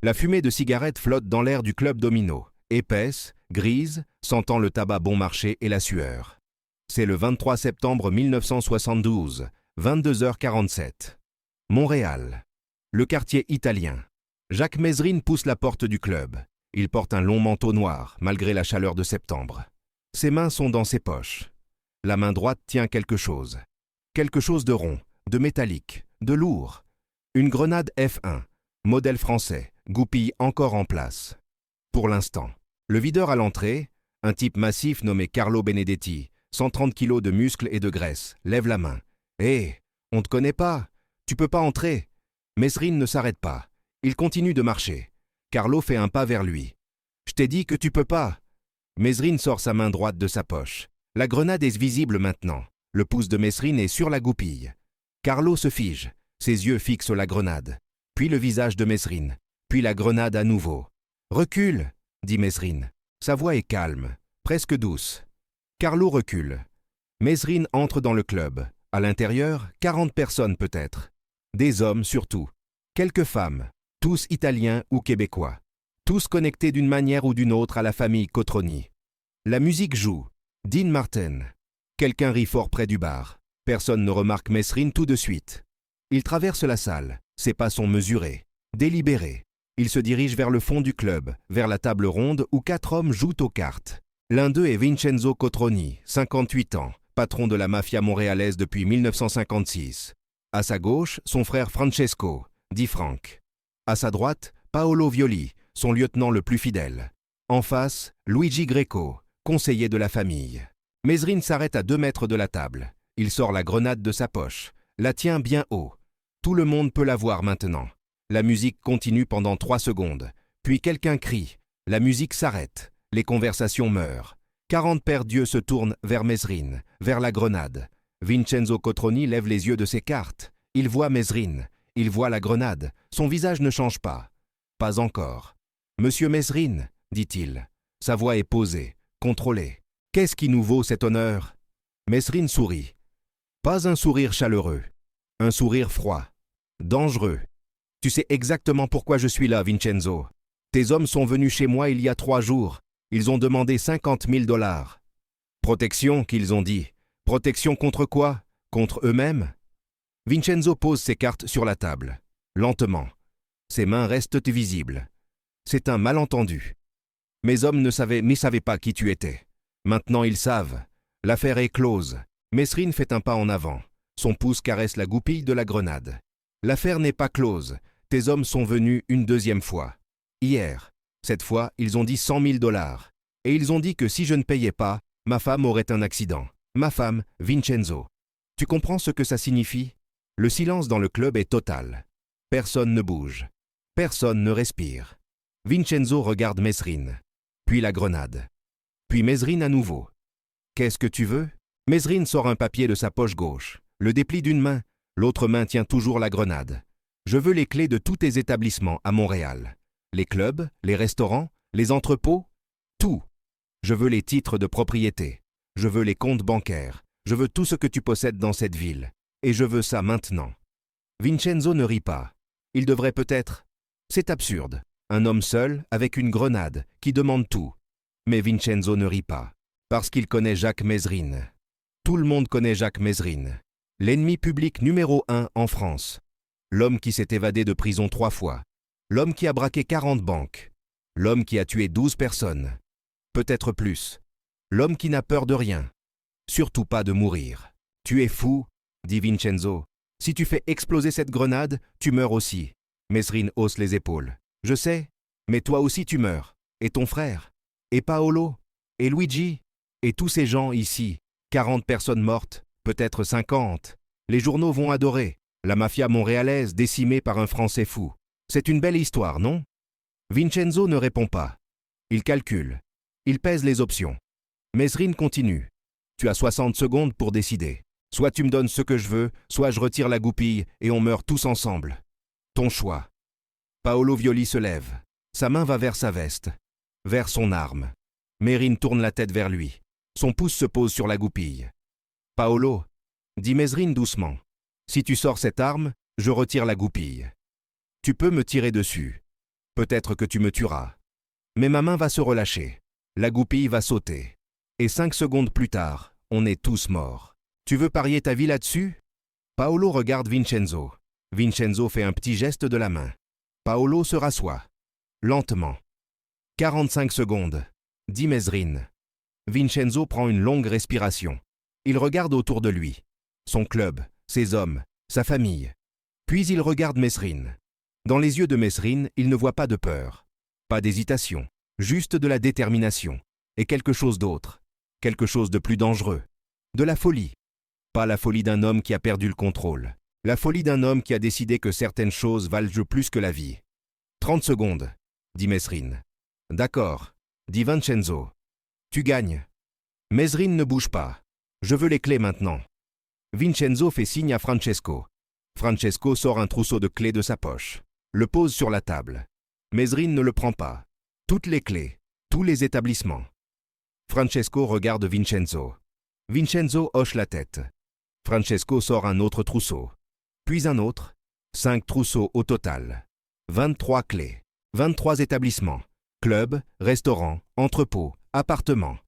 La fumée de cigarette flotte dans l'air du club domino, épaisse, grise, sentant le tabac bon marché et la sueur. C'est le 23 septembre 1972, 22h47. Montréal. Le quartier italien. Jacques Mezrine pousse la porte du club. Il porte un long manteau noir, malgré la chaleur de septembre. Ses mains sont dans ses poches. La main droite tient quelque chose. Quelque chose de rond, de métallique, de lourd. Une grenade F1, modèle français, goupille encore en place. Pour l'instant. Le videur à l'entrée, un type massif nommé Carlo Benedetti, 130 kilos de muscles et de graisse, lève la main. « Hé, on te connaît pas, tu peux pas entrer. » Mezrine ne s'arrête pas. Il continue de marcher. Carlo fait un pas vers lui. « Je t'ai dit que tu peux pas. » Mezrine sort sa main droite de sa poche. La grenade est visible maintenant. Le pouce de Mezrine est sur la goupille. Carlo se fige. Ses yeux fixent la grenade. Puis le visage de Mezrine. Puis la grenade à nouveau. « Recule !» dit Mezrine. Sa voix est calme, presque douce. Carlo recule. Mezrine entre dans le club. À l'intérieur, 40 personnes peut-être. Des hommes surtout. Quelques femmes, tous italiens ou québécois. Tous connectés d'une manière ou d'une autre à la famille Cotroni. La musique joue. Dean Martin. Quelqu'un rit fort près du bar. Personne ne remarque Mezrine tout de suite. Il traverse la salle. Ses pas sont mesurés, délibérés. Il se dirige vers le fond du club, vers la table ronde où 4 hommes jouent aux cartes. L'un d'eux est Vincenzo Cotroni, 58 ans, patron de la mafia montréalaise depuis 1956. À sa gauche, son frère Francesco, dit Frank. À sa droite, Paolo Violi, son lieutenant le plus fidèle. En face, Luigi Greco, conseiller de la famille. Mezrine s'arrête à 2 mètres de la table. Il sort la grenade de sa poche, la tient bien haut. Tout le monde peut la voir maintenant. La musique continue pendant 3 secondes. Puis quelqu'un crie. La musique s'arrête. Les conversations meurent. 40 paires d'yeux se tournent vers Mezrine, vers la grenade. Vincenzo Cotroni lève les yeux de ses cartes. Il voit Mezrine. Il voit la grenade. Son visage ne change pas. Pas encore. « Monsieur Mezrine, dit-il. Sa voix est posée, contrôlée. Qu'est-ce qui nous vaut cet honneur ?» Mezrine sourit. Pas un sourire chaleureux. Un sourire froid. Dangereux. Tu sais exactement pourquoi je suis là, Vincenzo. Tes hommes sont venus chez moi il y a 3 jours. Ils ont demandé 50 000 $. Protection, qu'ils ont dit. Protection contre quoi? Contre eux-mêmes? Vincenzo pose ses cartes sur la table. Lentement. Ses mains restent visibles. C'est un malentendu. Mes hommes ne savaient pas qui tu étais. Maintenant ils savent. L'affaire est close. Mezrine fait un pas en avant. Son pouce caresse la goupille de la grenade. L'affaire n'est pas close. Tes hommes sont venus une 2e fois. Hier. Cette fois, ils ont dit 100 000 $. Et ils ont dit que si je ne payais pas, ma femme aurait un accident. Ma femme, Vincenzo. Tu comprends ce que ça signifie? Le silence dans le club est total. Personne ne bouge. Personne ne respire. Vincenzo regarde Mezrine. Puis la grenade. Puis Mezrine à nouveau. Qu'est-ce que tu veux? Mezrine sort un papier de sa poche gauche, le déplie d'une main, l'autre main tient toujours la grenade. Je veux les clés de tous tes établissements à Montréal. Les clubs, les restaurants, les entrepôts, tout. Je veux les titres de propriété. Je veux les comptes bancaires. Je veux tout ce que tu possèdes dans cette ville. Et je veux ça maintenant. Vincenzo ne rit pas. Il devrait peut-être. C'est absurde. Un homme seul, avec une grenade, qui demande tout. Mais Vincenzo ne rit pas. Parce qu'il connaît Jacques Mezrine. Tout le monde connaît Jacques Mezrine. L'ennemi public numéro 1 en France. L'homme qui s'est évadé de prison 3 fois. L'homme qui a braqué 40 banques. L'homme qui a tué 12 personnes. Peut-être plus. L'homme qui n'a peur de rien. Surtout pas de mourir. Tu es fou, dit Vincenzo. Si tu fais exploser cette grenade, tu meurs aussi. Mezrine hausse les épaules. Je sais, mais toi aussi tu meurs. Et ton frère. Et Paolo. Et Luigi. Et tous ces gens ici. 40 personnes mortes. Peut-être 50. Les journaux vont adorer. La mafia montréalaise décimée par un Français fou. C'est une belle histoire, non? Vincenzo ne répond pas. Il calcule. Il pèse les options. Mezrine continue. Tu as 60 secondes pour décider. Soit tu me donnes ce que je veux, soit je retire la goupille et on meurt tous ensemble. Ton choix. Paolo Violi se lève. Sa main va vers sa veste. Vers son arme. Mezrine tourne la tête vers lui. Son pouce se pose sur la goupille. Paolo, dit Mezrine doucement. Si tu sors cette arme, je retire la goupille. Tu peux me tirer dessus. Peut-être que tu me tueras. Mais ma main va se relâcher. La goupille va sauter. Et 5 secondes plus tard, on est tous morts. Tu veux parier ta vie là-dessus? Paolo regarde Vincenzo. Vincenzo fait un petit geste de la main. Paolo se rassoit. Lentement. 45 secondes, dit Mesrine. Vincenzo prend une longue respiration. Il regarde autour de lui. Son club, ses hommes, sa famille. Puis il regarde Mesrine. Dans les yeux de Mesrine, il ne voit pas de peur. Pas d'hésitation. Juste de la détermination. Et quelque chose d'autre. Quelque chose de plus dangereux. De la folie. Pas la folie d'un homme qui a perdu le contrôle. La folie d'un homme qui a décidé que certaines choses valent plus que la vie. 30 secondes, dit Mesrine. D'accord, dit Vincenzo. Tu gagnes. Mesrine ne bouge pas. Je veux les clés maintenant. Vincenzo fait signe à Francesco. Francesco sort un trousseau de clés de sa poche. Le pose sur la table. Mesrine ne le prend pas. Toutes les clés, tous les établissements. Francesco regarde Vincenzo. Vincenzo hoche la tête. Francesco sort un autre trousseau. Puis un autre. 5 trousseaux au total. 23 clés. 23 établissements. Clubs, restaurants, entrepôts, appartements.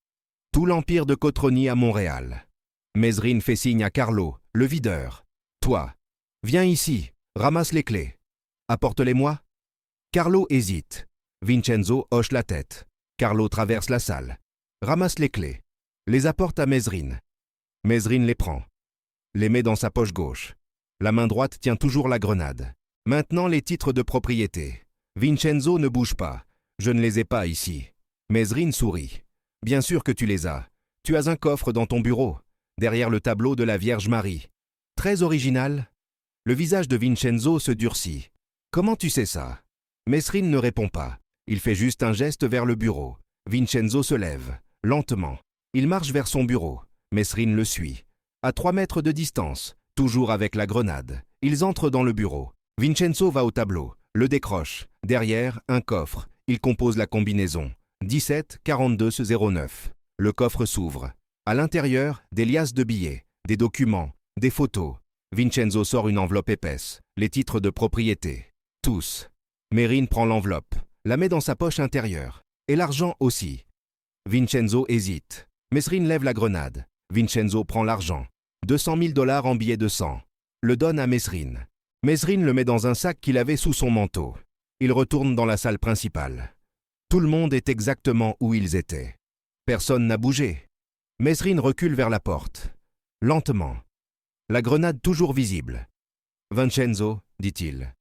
Tout l'empire de Cotroni à Montréal. Mesrine fait signe à Carlo, le videur. Toi, viens ici, ramasse les clés. Apporte-les-moi. Carlo hésite. Vincenzo hoche la tête. Carlo traverse la salle. Ramasse les clés. Les apporte à Mesrine. Mesrine les prend. Les met dans sa poche gauche. La main droite tient toujours la grenade. Maintenant les titres de propriété. Vincenzo ne bouge pas. Je ne les ai pas ici. Mesrine sourit. Bien sûr que tu les as. Tu as un coffre dans ton bureau, derrière le tableau de la Vierge Marie. Très original. Le visage de Vincenzo se durcit. Comment tu sais ça? Mesrine ne répond pas. Il fait juste un geste vers le bureau. Vincenzo se lève, lentement. Il marche vers son bureau. Mesrine le suit. À 3 mètres de distance, toujours avec la grenade. Ils entrent dans le bureau. Vincenzo va au tableau, le décroche. Derrière, un coffre. Il compose la combinaison. 17 42 09. Le coffre s'ouvre. À l'intérieur, des liasses de billets, des documents, des photos. Vincenzo sort une enveloppe épaisse. Les titres de propriété. Tous. Mesrine prend l'enveloppe, la met dans sa poche intérieure. Et l'argent aussi. Vincenzo hésite. Mesrine lève la grenade. Vincenzo prend l'argent. 200 000 $ en billets de 100. Le donne à Mesrine. Mesrine le met dans un sac qu'il avait sous son manteau. Il retourne dans la salle principale. Tout le monde est exactement où ils étaient. Personne n'a bougé. Mesrine recule vers la porte. Lentement. La grenade toujours visible. « Vincenzo, dit-il,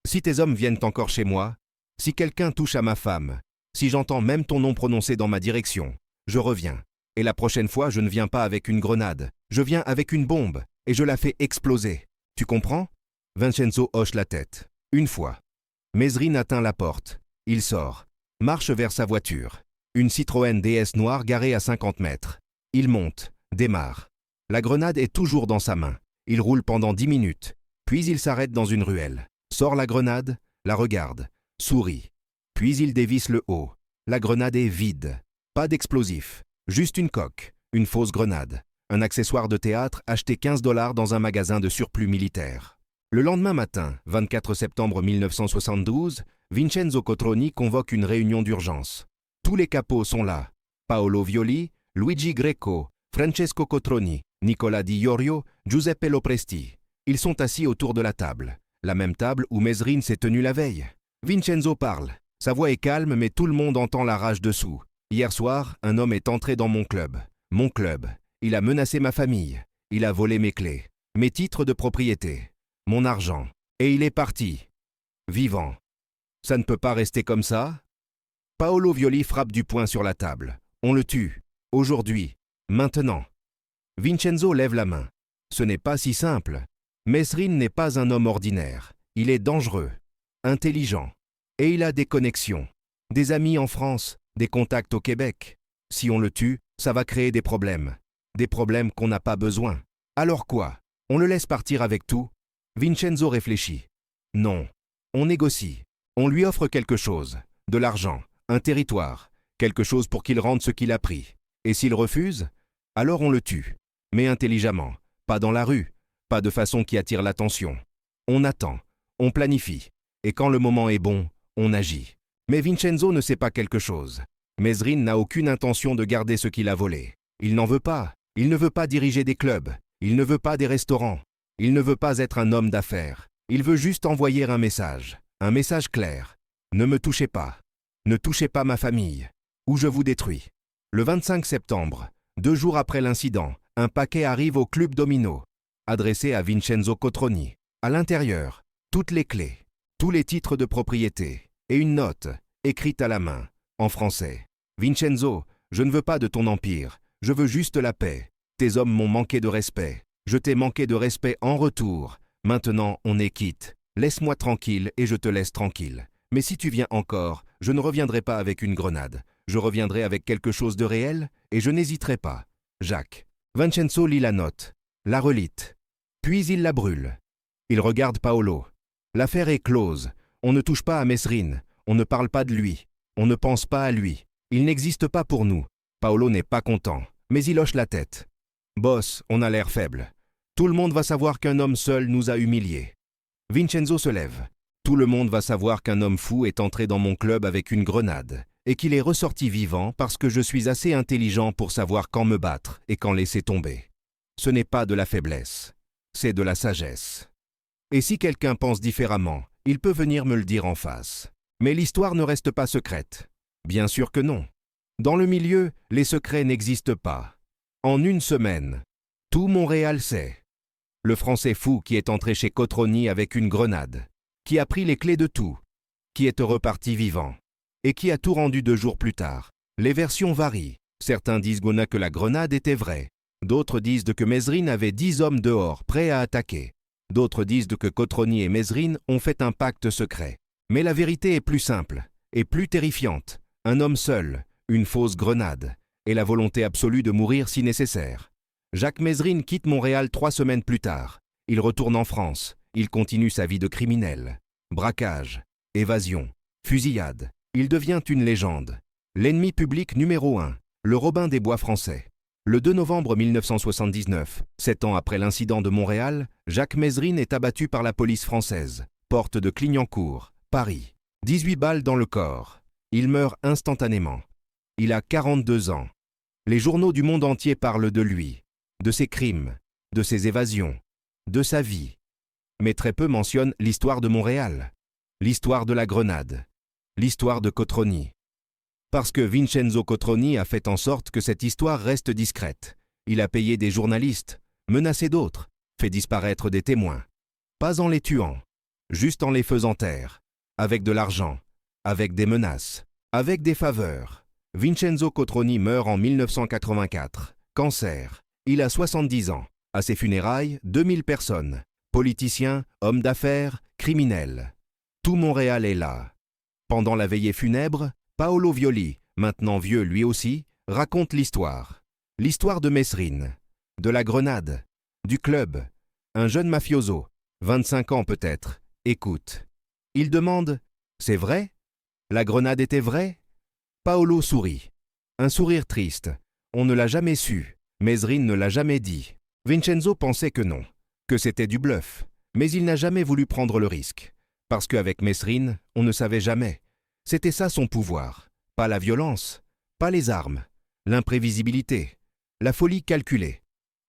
si tes hommes viennent encore chez moi, si quelqu'un touche à ma femme, si j'entends même ton nom prononcé dans ma direction, je reviens. Et la prochaine fois, je ne viens pas avec une grenade, je viens avec une bombe, et je la fais exploser. Tu comprends ?» Vincenzo hoche la tête. Une fois. Mesrine atteint la porte. Il sort. Marche vers sa voiture. Une Citroën DS noire garée à 50 mètres. Il monte, démarre. La grenade est toujours dans sa main. Il roule pendant 10 minutes. Puis il s'arrête dans une ruelle. Sort la grenade, la regarde, sourit. Puis il dévisse le haut. La grenade est vide. Pas d'explosif. Juste une coque, une fausse grenade. Un accessoire de théâtre acheté 15 $ dans un magasin de surplus militaire. Le lendemain matin, 24 septembre 1972, Vincenzo Cotroni convoque une réunion d'urgence. Tous les capots sont là. Paolo Violi, Luigi Greco, Francesco Cotroni, Nicola Di Iorio, Giuseppe Lopresti. Ils sont assis autour de la table. La même table où Mesrine s'est tenue la veille. Vincenzo parle. Sa voix est calme, mais tout le monde entend la rage dessous. Hier soir, un homme est entré dans mon club. Mon club. Il a menacé ma famille. Il a volé mes clés, mes titres de propriété, mon argent. Et il est parti. Vivant. Ça ne peut pas rester comme ça. Paolo Violi frappe du poing sur la table. On le tue. Aujourd'hui. Maintenant. Vincenzo lève la main. Ce n'est pas si simple. Mesrine n'est pas un homme ordinaire. Il est dangereux, intelligent. Et il a des connexions. Des amis en France, des contacts au Québec. Si on le tue, ça va créer des problèmes. Des problèmes qu'on n'a pas besoin. Alors quoi? On le laisse partir avec tout? Vincenzo réfléchit. Non. On négocie. On lui offre quelque chose. De l'argent, un territoire. Quelque chose pour qu'il rende ce qu'il a pris. Et s'il refuse? Alors on le tue. Mais intelligemment. Pas dans la rue. Pas de façon qui attire l'attention. On attend. On planifie. Et quand le moment est bon, on agit. Mais Vincenzo ne sait pas quelque chose. Mesrine n'a aucune intention de garder ce qu'il a volé. Il n'en veut pas. Il ne veut pas diriger des clubs. Il ne veut pas des restaurants. Il ne veut pas être un homme d'affaires. Il veut juste envoyer un message clair. Ne me touchez pas. Ne touchez pas ma famille, ou je vous détruis. Le 25 septembre, 2 jours après l'incident, un paquet arrive au club Domino, adressé à Vincenzo Cotroni. À l'intérieur, toutes les clés, tous les titres de propriété, et une note, écrite à la main, en français. Vincenzo, je ne veux pas de ton empire, je veux juste la paix. Tes hommes m'ont manqué de respect. Je t'ai manqué de respect en retour. Maintenant, on est quitte. Laisse-moi tranquille et je te laisse tranquille. Mais si tu viens encore, je ne reviendrai pas avec une grenade. Je reviendrai avec quelque chose de réel et je n'hésiterai pas. Jacques. Vincenzo lit la note, la relit. Puis il la brûle. Il regarde Paolo. L'affaire est close. On ne touche pas à Mesrine. On ne parle pas de lui. On ne pense pas à lui. Il n'existe pas pour nous. Paolo n'est pas content, mais il hoche la tête. Boss, on a l'air faible. Tout le monde va savoir qu'un homme seul nous a humiliés. Vincenzo se lève. Tout le monde va savoir qu'un homme fou est entré dans mon club avec une grenade et qu'il est ressorti vivant parce que je suis assez intelligent pour savoir quand me battre et quand laisser tomber. Ce n'est pas de la faiblesse, c'est de la sagesse. Et si quelqu'un pense différemment, il peut venir me le dire en face. Mais l'histoire ne reste pas secrète. Bien sûr que non. Dans le milieu, les secrets n'existent pas. En une semaine, tout Montréal sait. Le Français fou qui est entré chez Cotroni avec une grenade, qui a pris les clés de tout, qui est reparti vivant, et qui a tout rendu 2 jours plus tard. Les versions varient. Certains disent que la grenade était vraie. D'autres disent que Mesrine avait 10 hommes dehors, prêts à attaquer. D'autres disent que Cotroni et Mesrine ont fait un pacte secret. Mais la vérité est plus simple, et plus terrifiante. Un homme seul, une fausse grenade, et la volonté absolue de mourir si nécessaire. Jacques Mesrine quitte Montréal 3 semaines plus tard. Il retourne en France. Il continue sa vie de criminel. Braquage, évasion, fusillade. Il devient une légende. L'ennemi public numéro 1, le Robin des Bois français. Le 2 novembre 1979, 7 ans après l'incident de Montréal, Jacques Mesrine est abattu par la police française. Porte de Clignancourt, Paris. 18 balles dans le corps. Il meurt instantanément. Il a 42 ans. Les journaux du monde entier parlent de lui, de ses crimes, de ses évasions, de sa vie. Mais très peu mentionnent l'histoire de Montréal, l'histoire de la grenade, l'histoire de Cotroni. Parce que Vincenzo Cotroni a fait en sorte que cette histoire reste discrète. Il a payé des journalistes, menacé d'autres, fait disparaître des témoins. Pas en les tuant, juste en les faisant taire, avec de l'argent, avec des menaces, avec des faveurs. Vincenzo Cotroni meurt en 1984, cancer. Il a 70 ans. À ses funérailles, 2000 personnes. Politiciens, hommes d'affaires, criminels. Tout Montréal est là. Pendant la veillée funèbre, Paolo Violi, maintenant vieux lui aussi, raconte l'histoire. L'histoire de Mesrine, de la grenade, du club. Un jeune mafioso, 25 ans peut-être, écoute. Il demande « C'est vrai? La grenade était vraie ?» Paolo sourit. Un sourire triste. On ne l'a jamais su. Mesrine ne l'a jamais dit. Vincenzo pensait que non, que c'était du bluff. Mais il n'a jamais voulu prendre le risque. Parce qu'avec Mesrine, on ne savait jamais. C'était ça son pouvoir. Pas la violence, pas les armes, l'imprévisibilité, la folie calculée.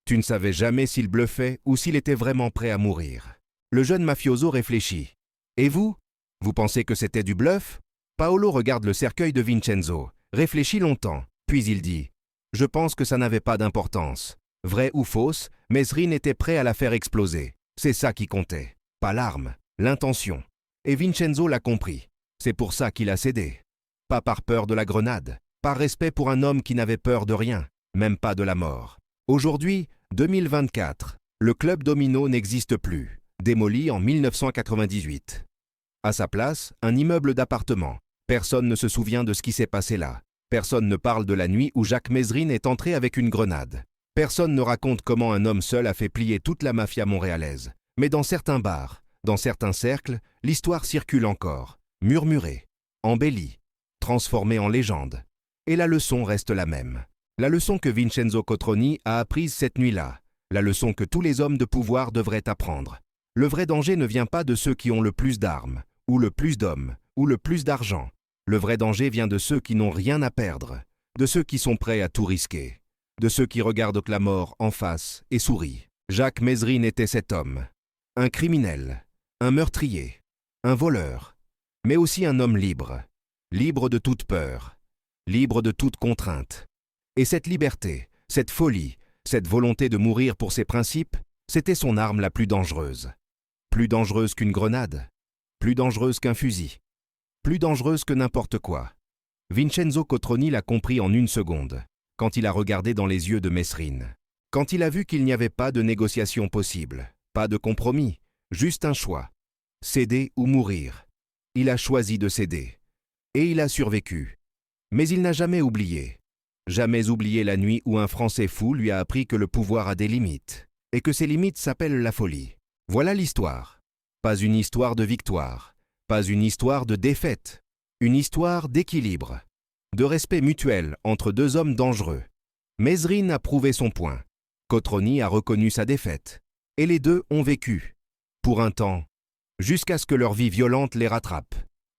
Tu ne savais jamais s'il bluffait ou s'il était vraiment prêt à mourir. Le jeune mafioso réfléchit. Et vous? Vous pensez que c'était du bluff? Paolo regarde le cercueil de Vincenzo, réfléchit longtemps, puis il dit « Je pense que ça n'avait pas d'importance. Vrai ou fausse, Mesrine était prêt à la faire exploser. C'est ça qui comptait. Pas l'arme, l'intention. Et Vincenzo l'a compris. C'est pour ça qu'il a cédé. Pas par peur de la grenade, par respect pour un homme qui n'avait peur de rien, même pas de la mort. Aujourd'hui, 2024, le club Domino n'existe plus, démoli en 1998. À sa place, un immeuble d'appartements. Personne ne se souvient de ce qui s'est passé là. Personne ne parle de la nuit où Jacques Mesrine est entré avec une grenade. Personne ne raconte comment un homme seul a fait plier toute la mafia montréalaise. Mais dans certains bars, dans certains cercles, l'histoire circule encore, murmurée, embellie, transformée en légende. Et la leçon reste la même. La leçon que Vincenzo Cotroni a apprise cette nuit-là. La leçon que tous les hommes de pouvoir devraient apprendre. Le vrai danger ne vient pas de ceux qui ont le plus d'armes, ou le plus d'hommes, ou le plus d'argent. Le vrai danger vient de ceux qui n'ont rien à perdre, de ceux qui sont prêts à tout risquer, de ceux qui regardent la mort en face et sourient. Jacques Mézerine était cet homme. Un criminel, un meurtrier, un voleur, mais aussi un homme libre, libre de toute peur, libre de toute contrainte. Et cette liberté, cette folie, cette volonté de mourir pour ses principes, c'était son arme la plus dangereuse. Plus dangereuse qu'une grenade, plus dangereuse qu'un fusil, plus dangereuse que n'importe quoi. Vincenzo Cotroni l'a compris en une seconde, quand il a regardé dans les yeux de Mézerine. Quand il a vu qu'il n'y avait pas de négociation possible, pas de compromis, juste un choix. Céder ou mourir. Il a choisi de céder. Et il a survécu. Mais il n'a jamais oublié la nuit où un Français fou lui a appris que le pouvoir a des limites, et que ces limites s'appellent la folie. Voilà l'histoire. Pas une histoire de victoire, pas une histoire de défaite, une histoire d'équilibre, de respect mutuel entre deux hommes dangereux. Mézerine a prouvé son point. Cotroni a reconnu sa défaite. Et les deux ont vécu. Pour un temps, jusqu'à ce que leur vie violente les rattrape.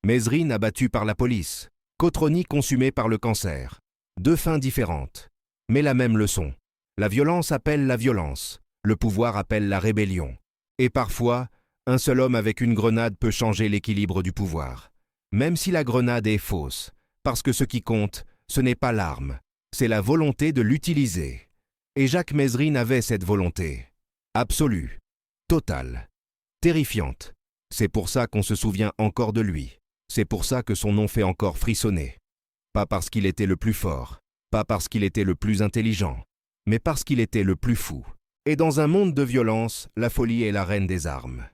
Mézerine abattu par la police, Cotroni consumé par le cancer. Deux fins différentes, mais la même leçon. La violence appelle la violence, le pouvoir appelle la rébellion. Et parfois, un seul homme avec une grenade peut changer l'équilibre du pouvoir. Même si la grenade est fausse, parce que ce qui compte, ce n'est pas l'arme, c'est la volonté de l'utiliser. Et Jacques Mézerine avait cette volonté. Absolue, totale, terrifiante. C'est pour ça qu'on se souvient encore de lui. C'est pour ça que son nom fait encore frissonner. Pas parce qu'il était le plus fort, pas parce qu'il était le plus intelligent, mais parce qu'il était le plus fou. Et dans un monde de violence, la folie est la reine des armes.